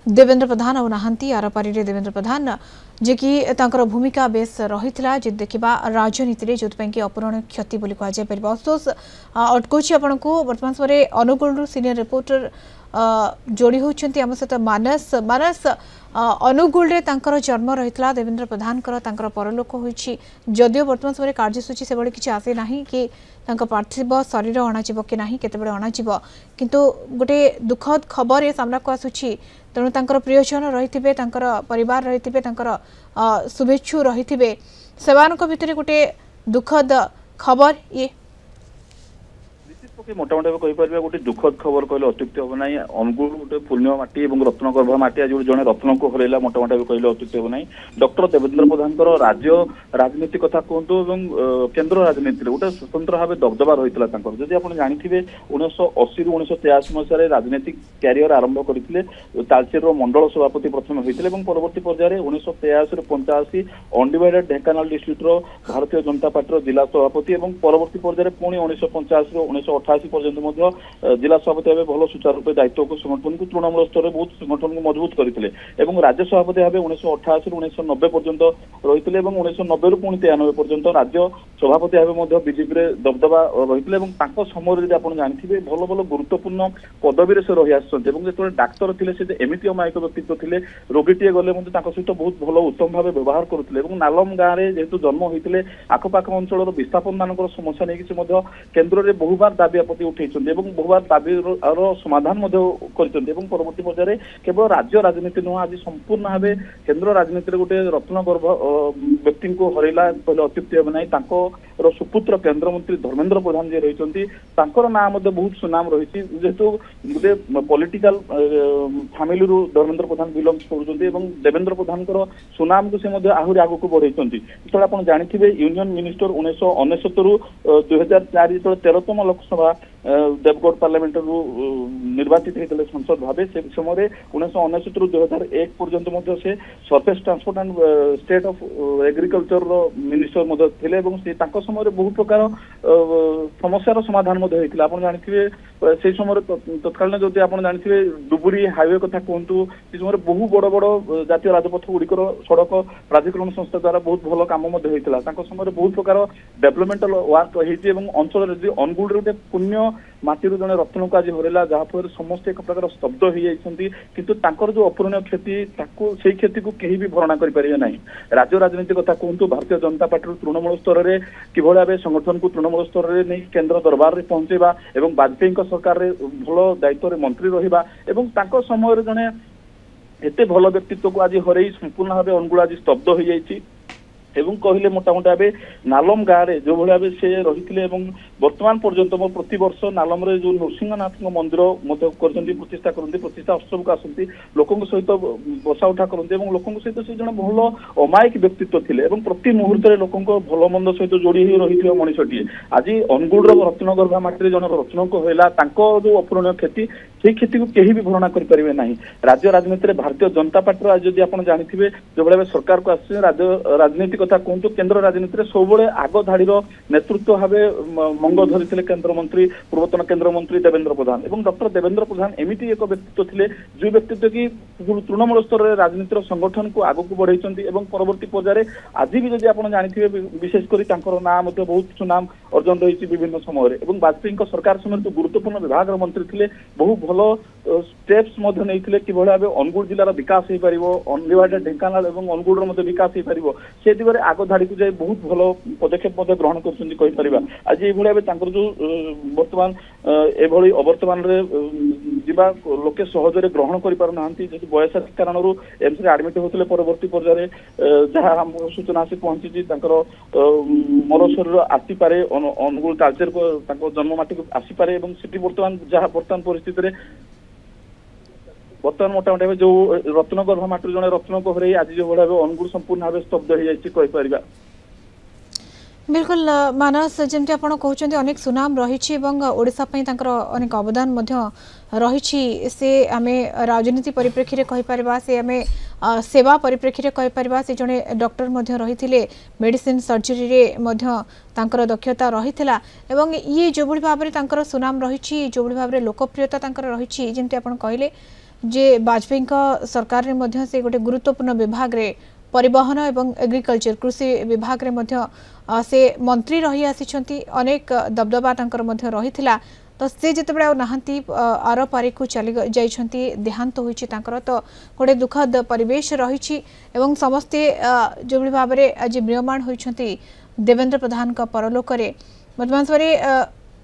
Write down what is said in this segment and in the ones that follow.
देवेंद्र प्रधान और नहांती आरपारी देवेंद्र प्रधान जे कि तांकर भूमिका बेस रही जि देखा राजनीति में जो कि अपूरणीय क्षति बोली कहुपर अफसोस अटकाऊँ आपण को बर्तमान समय अनुगुल सीनियर रिपोर्टर जोड़ी होती आम सहित मानस मानस अनुगुल जन्म रही देवेंद्र प्रधान परलोक होती जदियो बर्तमान समय कार्यसूची से किसी आसे ना कि पार्थिव शरीर अणाव कि ना केतबेले अणाव किंतु गोटे दुखद खबर ये सामना को आसूची तेणु तांकर प्रियजन रही परिवार रही शुभेच्छु रही से गोटे दुखद खबर ये मोटामोटी कहीपर गोटे दुखद खबर कहले अत्युक्ति हम ना अनुगुल गोटे पुण्य माटी और रत्नगर्भ माटी आज जड़े रत्न को हरैला मोटामोटी कहले अत्युक्ति हम ना डॉक्टर देवेंद्र प्रधान राज्य राजनीति कथा कहतु केन्द्र राजनीति गोटे स्वतंत्र भाव दबदबा रही जदि आप जानते 1980 रु 1983 मसीह राजनीतिक क्यारियर आरंभ करते तालचेर मंडल सभापति प्रथम होते परवर्ती पर्यायर 1983 रु 85 अनडिवाइडेड ढेंकानाल डिस्ट्रिक्टर भारतीय जनता पार्टी जिला सभापति और परवर्ती पर्यायर पुणी 1985 रु 1988 पर्यंत जिला सभापति भाव भल सुचारू रूप दायित्व को संगठन को तृणमूल स्तर में बहुत संगठन को मजबूत करते राज्य सभापति भाव 1988 रु 1990 पर्यंत रही 1990 रु पुणी 93 पर्यंत राज्य सभापति भाव बीजेपी दबदबा रही समय आप जानते भल भल गुरुत्वपूर्ण पदवी से रही आसते डाक्तर थे एमती अमायिक व्यक्तित्व थे रोगीटे गले सहित बहुत भल उत्तम भाव व्यवहार करुले नालम गाँव में जेहेतु जन्म होते आखपाख अंचल विस्थापन मान समस्या नहीं केन्द्र में बहुबार दाबी आपत्ति उठे बहुबार दाबी समाधान परवर्ती पर्यायर केवल राज्य राजनीति नुह आज संपूर्ण भाव केन्द्र राजनीति गोटे रत्नगर्भ व्यक्ति को हरैला कहले अत्युक्ति हे ना सुपुत्र केन्द्रमंत्री धर्मेंद्र प्रधान जी रही ना बहुत सुनाम रही जेहेतु गोटे पॉलिटिकल फैमिली रू धर्मेंद्र प्रधान बिलोंग्स कर देवेंद्र प्रधान सुनाम को से आहरी आग को बढ़ाई जो आप जानते यूनियन मिनिस्टर 1969 रु 2004 जो 13तम लोकसभा देवगढ़ पार्लियामेंट निर्वाचित होते संसद भाव से समय 1969 रु 2001 पर्यंत से surface transport and state of agriculture minister थे समय बहुत प्रकार समस्यार समाधान होता आप जानते से समय तत्कालीन जो आप जानते डुबुरी हाईवे कथा कहतु से समय बहु बड़ बड़ जातीय राजपथ गुड़िकर सड़क प्राधिकरण संस्था द्वारा बहुत भल कम होता समय बहुत प्रकार डेवलपमेंटल वर्क होती अंचल अनुगुल गोटे पुण्य माटी जड़े रत्न को आज हरैला जहाँफल समस्त एक प्रकार स्तब्ध हो जाती किंतु जो अपूरणीय क्षति से क्षति को कहीं भी भरणा करें ना राज्य राजनीति कथा कहतु भारतीय जनता पार्टी तृणमूल स्तर में किभली भाव संगठन को तृणमूल स्तर में नहीं केन्द्र दरबार में पहुंचेबा एवं वाजपेयी सरकार भल दायित्व मंत्री रहा समय जड़े एत भल व्यक्तित्व को आज हरई संपूर्ण भाव अनुगुल आज स्तब्ध हो जाती एवं कहले मोटामोटी भाव नालम गाँव में जो भाव से रही वर्तमान पर्यंत प्रति वर्ष नालम जो नृसिंहनाथ मंदिर प्रतिष्ठा करते प्रतिष्ठा उत्सव को आसती लोकों सहित बसा उठा करते लोकों सहित से जन भल अमायिक व्यक्तित्व थे प्रति मुहूर्त लोकों भल मंद सहित जोड़ी रही मनीषटीए आज अनुगुल रत्नगर्भा माटी जन रत्न को हरैला जो अपूरणीय क्षति से क्षति को कहीं भी भरणा करें ना राज्य राजनीति में भारतीय जनता पार्टी आज जब आप जानते जो भाव सरकार को आस राज्य राजनीति कथा कहतु केन्द्र राजनीति में सब आग धाड़ी नेतृत्व भाव मंग धरी केन्द्रमंत्री पूर्वतन केन्द्रमंत्री देवेंद्र प्रधान और डॉक्टर देवेंद्र प्रधान एमती एक व्यक्तित्व थे जो व्यक्तित्व की तृणमूल स्तर में राजनीतिर संगठन को आग को बढ़ाई परवर्ती पर्यायर आज भी जब आप जानते विशेषकर ना बहुत सुनाम अर्जन रही विभिन्न समय वाजपेयी सरकार समय गुरुत्वपूर्ण विभाग मंत्री थे बहु भल स्टेप्स नहीं कि भाव अनुगुल जिलार विकास हो पार अनडिवाइडेड ढेंकानाल और अनुगुल विकास हो पार से दिगरे आग धाड़ी को जाए बहुत भल पदक्षेप ग्रहण कर आज ये जो बर्तमान एभली अवर्तमान जीवा लोके सहजरे ग्रहण करना जेहतु बयस कारण एम्स रे एडमिट होते परवर्ती पर्यायर जहाँ आम सूचना आसी पहुंची मर शरीर आसीपे अनुगुल तालचेर को जन्ममाटी को आसीपे बर्तमान जहाँ बर्तमान परिस्थिति बर्तमान मोटामोटी जो रत्नगर्भ माटी जड़े रत्न को हरई आज जो भाव अनुगुल संपूर्ण भाव स्तब्ध हो जाए बिल्कुल मानस जमती आप कहते अनेक सुनाम रही ओडिशा अनेक अवदान रही से आम राजनीति परिप्रेक्षी में कहीपर से आम सेवा परिप्रेक्षी में कहीपर से जड़े डॉक्टर रही मेडिसिन सर्जरी दक्षता रही ये जो भाव में सुनाम रही जो भाव में लोकप्रियता रही जमती आप कहले जे वाजपेयी सरकार रे मध्य से गोटे गुरुत्वपूर्ण विभाग रे परिवहन एवं एग्रीकल्चर कृषि विभाग रे मध्य से मंत्री रही आसी अनेक दबदबा तांकर मध्य रहिथिला तो से जितेबाला नहांती आर पारी को चली जाइछंती देहांत होइछि तांकर तो गोटे दुखद परिवेश रही समस्ते जो भाव में आज म्रियमाण होइछंती देवेंद्र प्रधान का परलोक रे वर्तमान समय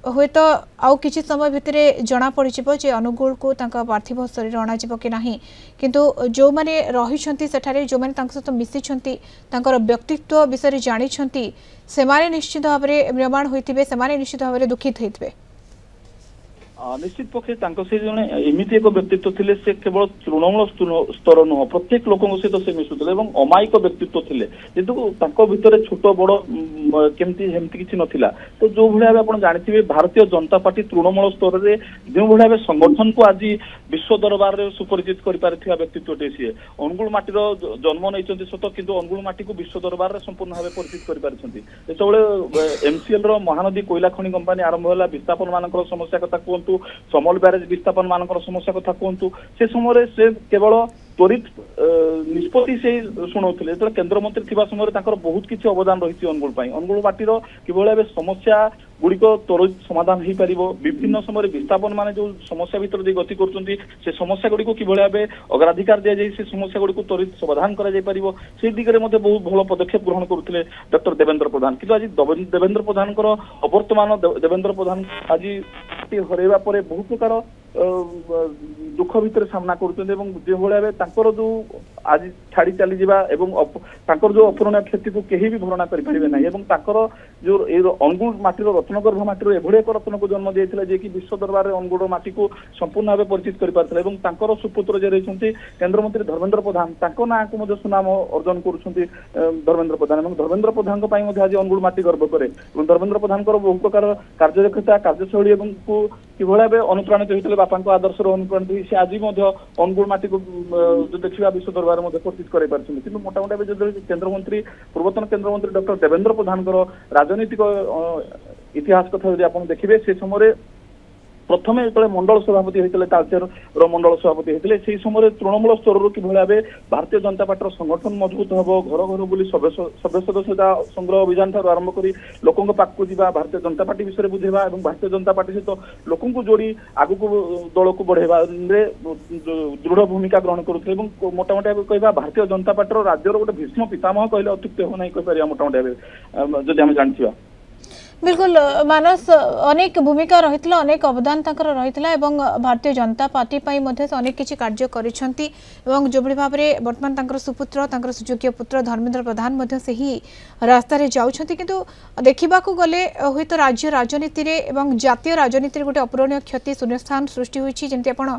हुए तो आउ किछि समय भितर जना पड़िजिवो जे अनुगुल को तांका पार्थिव शरीर अणाजिवो कि नाही किंतु जो माने रहिछंती सेठारे जो माने तांका सहित मिसिछंती तांकर व्यक्तित्व विषय जानिछंती सेमाने निश्चित भाव में म्रियमाण होइथिबे सेमाने निश्चित भाव में दुखित होइथिबे निश्चित पक्षे से जने एमिति एक व्यक्तित्व थिले से केवल तृणमूल स्तर नुह प्रत्येक लोकों सहित से मिसुले एवं अमायिक व्यक्तित्व थिले जेतु तांको भितरे छोट बड़ केमती हेमती किछि नथिला तो जो भलिया आपण जानिथिबे भारतीय जनता पार्टी तृणमूल स्तर रे जो भलिया संगठन को आज विश्व दरबार रे सुपरिचित करि पारिथिया व्यक्तित्व सी अनुगुल माटीर जन्म नैचंती सत किंतु अनुगुल माटी को विश्व दरबार रे संपूर्ण भाव परिचित करि पारिछंती जेतबेले एमसीएल रो महानदी कोयला खनि कंपनी आरंभ होला विस्थापन मानकर समस्या कथा कहंतु समल ब्यारेज विस्थापन मानकर समस्या कथा कहतु से समय से केवल त्वरित निष्पत्ति से शुणाउथिले जो केंद्र मंत्री थिबा समय तांकर बहुत किछि अवदान रही अनुगुल पई अनुगुल माटीर किभଳି समस्या गुड़िक त्वरित समाधान हो पार विभिन्न समय विस्थापन माने जो समस्या भितर दे गति करछंती से समस्या गुड़िक किभଳି भाबे अग्राधिकार दिया जाय से समस्या गुड़िक त्वरित समाधान करा जाय पारिबो से दिगरे मध्ये बहुत भलो पदक्षेप ग्रहण करुथिले डॉक्टर देवेंद्र प्रधान किंतु आज देवेंद्र प्रधान अवर्तमान देवेंद्र प्रधान आज हरैवा परे बहुत प्रकार दुख भितर सामना करुछंती एवं जे भलिया तांकर जो आज छाड़ी चली जावा एवं तांकर जो अपूरणीय क्षति को केही भी भरणा करि परिबे नाही एवं तांकर जो अनुगुल माटीर रत्नगर्भ माटीर एभଳି एक रत्न को जन्म देइथिला जे कि विश्व दरबार रे अनुगुल माटी को संपूर्ण भाव परिचित करि पारथिला एवं तांकर सुपुत्र जे रहिसंती केंद्र मंत्री धर्मेंद्र प्रधान तांको ना को मध्ये सुनाम अर्जन करूछंती धर्मेंद्र प्रधान एवं धर्मेंद्र प्रधान को पई मध्ये आज अनुगुल माटी गर्व करे एवं धर्मेंद्र प्रधान को बहु प्रकार कार्यदक्षता कार्यशैली एवं को किभଳି भाबे अनुप्राणित होइतले बापा को आदर्श अनुप्राणित होई से आज मध्ये अनुगुल माटी को जो देखिबा विश्व दरबार मध्ये परिचित करै पारछंती किंतु मोटामोटी जो केंद्र मंत्री पूर्वतन केंद्र मंत्री डॉक्टर देवेंद्र प्रधान राजनीतिक इतिहास कथा यदि आपण देखिबे से समय प्रथमे जो मंडल सभापति होते तालचेर मंडल सभापति होते से समय तृणमूल स्तर कि भाव भारतीय जनता पार्टी संगठन मजबूत हम घर घर बुली सभ्य सदस्यता संग्रह अभियान ठार आरंभ कर लोकों पाखक जावा भारतीय जनता पार्टी विषय बुझेवा और भारतीय जनता पार्टी सहित लोकों जोड़ी आगक दल को बढ़ेवा दृढ़ भूमिका ग्रहण करुले मोटामोटी कहवा भारतीय जनता पार्टी राज्यर गोटे भीष्म पितामह कहले अत्युक्त हो नहीं कहीपर मोटामोटी जदि आम जानवा बिल्कुल मानस अनेक भूमिका रही अनेक अवदान रही भारतीय जनता पार्टी अनेक किसी कार्य करिसेंती जो भाव में बर्तमान सुपुत्र सुयोग्य पुत्र धर्मेंद्र प्रधान से ही रास्ता रे जाउछंती किंतु देखा गले हुई तो राज्य राजनीति रे जातीय राजनीति गोटे अपूरणीय क्षति शून्यस्थान सृष्टि होइछि जेमति आपण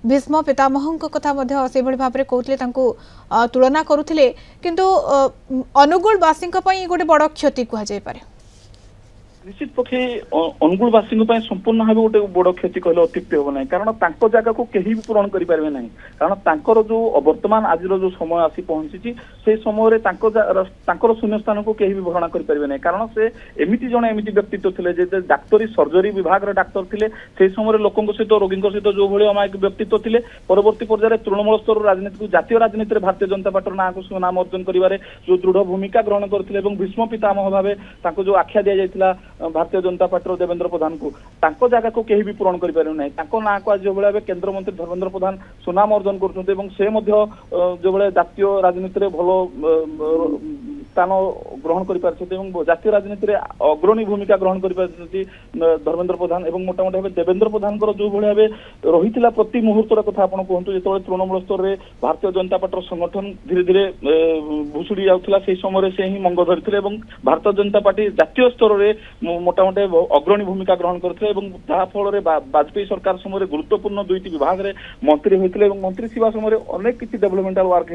भीष्म पितामह कथा से भाव में कहते तुलना करुले किंतु अनुगुलवासी गोटे बड़ क्षति कहुए निश्चित पक्षे अनुगुलवासी संपूर्ण भाव गोटे बड़ क्षति कहले अत्युक्त हो ना कारण तांको जगह को कहीं भी पूरण करें ना कारण तांकर जो वर्तमान आज जो समय आसी पहुंची से समय तांकर शून्य स्थान को कहीं भी भरणा करें ना कारण से एमती जड़े एमती व्यक्तित्व थे डाक्तरी सर्जरी विभाग डाक्तर थे से समय लोकों सहित रोगी सहित जो भाई अमायिक व्यक्तित्व थे परवर्ती पर्यायर तृणमूल स्तर राजनीति को जातीय राजनीति में भारतीय जनता पार्टी ना को सुनाम अर्जन कर जो दृढ़ भूमिका ग्रहण करते भीष्म पितामह भाव जो आख्या दि जाता भारतीय जनता पार्टी देवेंद्र प्रधान को जगह को कहीं भी पूरण करें ना ना को आज जो भाई केंद्र मंत्री धर्मेंद्र प्रधान सुनाम अर्जन कर जो भाई जातीय राजनीति में भल स्थान ग्रहण कर जातीय राजनीति में अग्रणी भूमिका ग्रहण कर धर्मेंद्र प्रधान और मोटामोटी भाव देवेंद्र प्रधान जो भाई भाव रही प्रति मुहूर्तर कथा आप कहतु जो तृणमूल स्तर में भारतीय जनता पार्टी संगठन धीरे धीरे भुशुड़ी जाऊला से समय से ही मंग धरी भारतीय जनता पार्टी जातीय स्तर में मोटामोटी अग्रणी भूमिका ग्रहण करते जहाँफल वाजपेयी सरकार समय गुरुत्वपूर्ण दुईटी विभाग में मंत्री होते मंत्री थी समय अनेक किसी डेभलपमेंटाल वर्क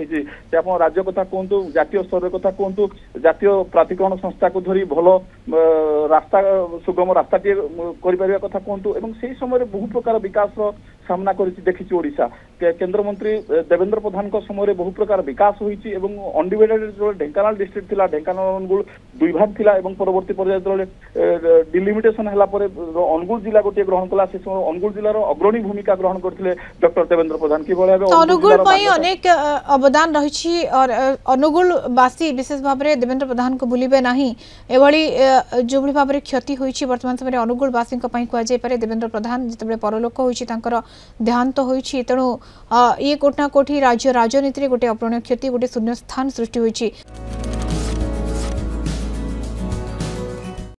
हो राज्य कथा कहतु जातीय स्तर कथा कहतु जातीय प्राधिकरण संस्था को धरी भल रास्ता सुगम रास्ता कथा कहतु से समय बहुत प्रकार विकास सामना करिछि देखिछि ओडिशा केंद्रमंत्री देवेंद्र प्रधान समय बहु प्रकार विकास होइछि एवं अनडिवाइडेड जो ढेंकानाल डिस्ट्रिक्ट थिला ढेंकानाल अनुगुल दुई भाग थिला एवं परवर्ती पर्याय जो डिलिमिटेशन हला परे अनुगुल जिला गोटे ग्रहण कला से समय अनुगुल जिल्लार अग्रणी भूमिका ग्रहण करथिले डॉक्टर देवेंद्र प्रधान कि भले अनुगुल पई अनेक अवदान रहिछि और अनुगुल बासी विशेष भाव में देवेंद्र प्रधान को भूलिबे नाही एभली जो भली भाव में क्षति होइछि वर्तमान समय अनुगुल बासी को पई कुआ जाय पारे देवेंद्र प्रधान जतबे परलोक होइछि तांकर देहांत होइछि तेणु ये कोठना कोठी राज्य राजनीति गोटे अप्रणीय क्षति गोटे शून्य स्थान सृष्टि होइछि।